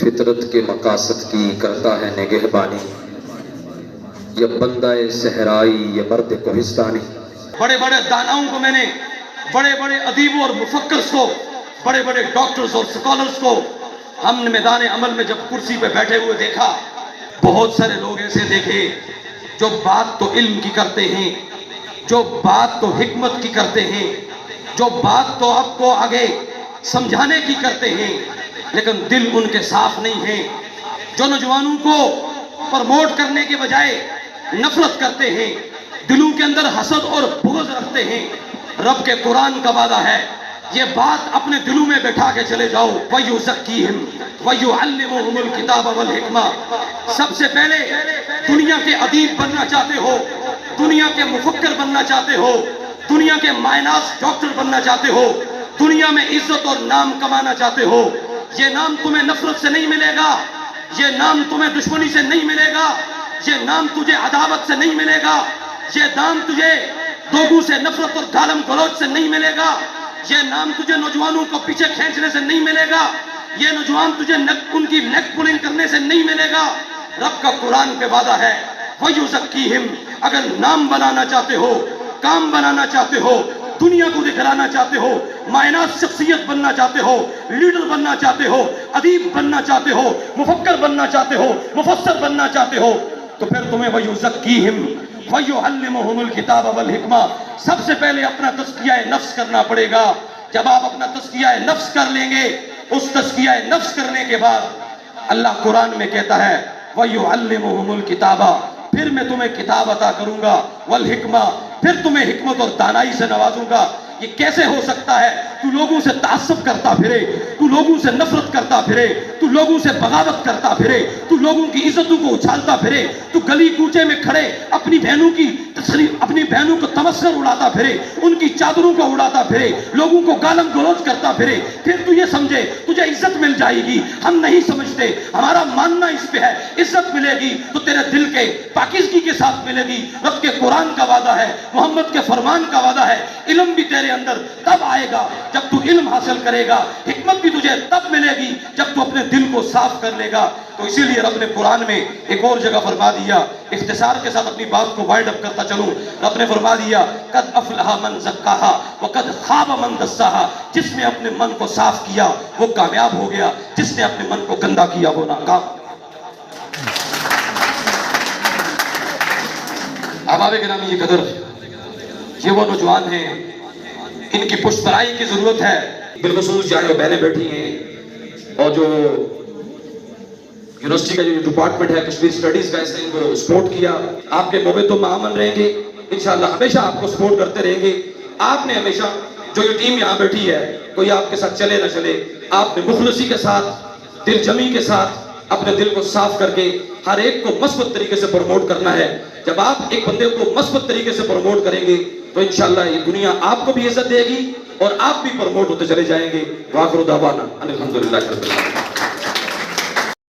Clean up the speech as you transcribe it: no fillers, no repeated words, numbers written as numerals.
فطرت کے مقاصد کی کرتا ہے نگہبانی، یہ بندہ صحرائی یہ مرد کوہستانی۔ بڑے بڑے داناؤں کو میں نے، بڑے بڑے ادیبوں اور مفکرز کو، بڑے بڑے ڈاکٹرز اور سکالرز کو ہم نے میدان عمل میں جب کرسی پہ بیٹھے ہوئے دیکھا، بہت سارے لوگ ایسے دیکھے جو بات تو علم کی کرتے ہیں، جو بات تو حکمت کی کرتے ہیں، جو بات تو آپ کو آگے سمجھانے کی کرتے ہیں، لیکن دل ان کے صاف نہیں ہیں، جو نوجوانوں کو پرموٹ کرنے کے بجائے نفرت کرتے ہیں، دلوں کے اندر حسد اور بغض رکھتے ہیں۔ رب کے قرآن کا وعدہ ہے، یہ بات اپنے دلوں میں بٹھا کے چلے جاؤ، وَيُزَكِّيهِمْ وَيُعَلِّمُهُمُ الْكِتَابَ وَالْحِکْمَةَ۔ سب سے پہلے دنیا کے ادیب بننا چاہتے ہو، دنیا کے مفکر بننا چاہتے ہو، دنیا کے مائناس ڈاکٹر بننا چاہتے ہو، دنیا میں عزت اور نام کمانا چاہتے ہو، یہ نام تمہیں نفرت سے نہیں ملے گا، یہ نام تمہیں دشمنی سے نہیں ملے گا، یہ نام تجھے عداوت سے نہیں ملے گا، یہ نام تجھے لوگوں سے نفرت اور گالم گلوچ سے نہیں ملے گا، یہ نام تجھے نوجوانوں کو پیچھے کھینچنے سے نہیں ملے گا، یہ نوجوان تجھے ان کی نیک پولنگ کرنے سے نہیں ملے گا۔ رب کا قرآن پہ وعدہ ہے، وَيُزَكِّيهِمْ۔ اگر نام بنانا چاہتے ہو، کام بنانا چاہتے ہو، دنیا کو دکھلانا چاہتے ہو، مائناس شخصیت بننا چاہتے ہو، لیڈر بننا چاہتے ہو، ادیب بننا چاہتے ہو، مفکر بننا چاہتے ہو، مفسر بننا چاہتے ہو، تو پھر تمہیں وَيُزَكِّيهِمْ وَيُعَلِّمُهُمُ الْكِتَابَ وَالْحِکْمَةَ۔ سب سے پہلے اپنا تزکیہ نفس کرنا پڑے گا۔ جب آپ اپنا تزکیہ نفس کر لیں گے، اس تزکیہ نفس کرنے کے بعد اللہ قرآن میں کہتا ہے وَيُعَلِّمُهُمُ الْكِتَابَ، پھر میں تمہیں کتاب عطا کروں گا، وَالْحِکْمَةَ، پھر تمہیں حکمت اور دانائی سے نوازوں گا۔ یہ کیسے ہو سکتا ہے؟ تو لوگوں سے تعصب کرتا پھرے، تو لوگوں سے نفرت کرتا پھرے، تو لوگوں سے بغاوت کرتا پھرے، تو لوگوں کی عزتوں کو اچھالتا پھرے، تو گلی کوچے میں کھڑے اپنی بہنوں کو تمسخر اڑاتا پھرے، ان کی چادروں کو اڑاتا پھرے، لوگوں کو گالم گلوچ کرتا پھرے، پھر تو یہ سمجھے تجھے عزت مل جائے گی۔ ہم نہیں سمجھتے، ہمارا ماننا اس پہ ہے عزت ملے گی تو تیرے دل کے پاکیزگی کے ساتھ ملے گی۔ رب کے قرآن کا وعدہ ہے، محمد کے فرمان کا وعدہ ہے، علم بھی تیرے اندر تب آئے گا جب تو علم حاصل کرے گا، حکمت بھی تجھے تب ملے گی جب تو اپنے دل کو صاف کر لے گا۔ تو اسی لیے رب نے قرآن میں ایک اور جگہ فرما دیا، اختصار کے ساتھ اپنی بات کو وائنڈ اپ کرتا چلوں، رب نے فرما دیا قد افلح من زکاہا وقد خاب من دساہا۔ جس نے اپنے من کو صاف کیا وہ کامیاب ہو گیا، جس نے اپنے من کو گندا کیا وہ ناکام۔ احباب گرامی یہ قدر، یہ وہ نوجوان ہیں، ان کی پشت پرائی کی ضرورت ہے۔ بالخصوص جہاں بہنیں بیٹھی ہیں اور جو یونیورسٹی کا جو ڈپارٹمنٹ ہے کشمیر اسٹڈیز کا، اس نے ان کو سپورٹ کیا، آپ کے موبے تو معامن رہیں گے انشاءاللہ، ہمیشہ آپ کو سپورٹ کرتے رہیں گے۔ آپ نے ہمیشہ جو یہ ٹیم یہاں بیٹھی ہے، کوئی آپ کے ساتھ چلے نہ چلے، آپ نے مخلصی کے ساتھ، دل جمی کے ساتھ اپنے دل کو صاف کر کے ہر ایک کو مثبت طریقے سے پروموٹ کرنا ہے۔ جب آپ ایک بندے کو مثبت طریقے سے پروموٹ کریں گے تو انشاءاللہ یہ دنیا آپ کو بھی عزت دے گی اور آپ بھی پروموٹ ہوتے چلے جائیں گے۔ وآخر دعوانا ان الحمدللہ رب العالمین۔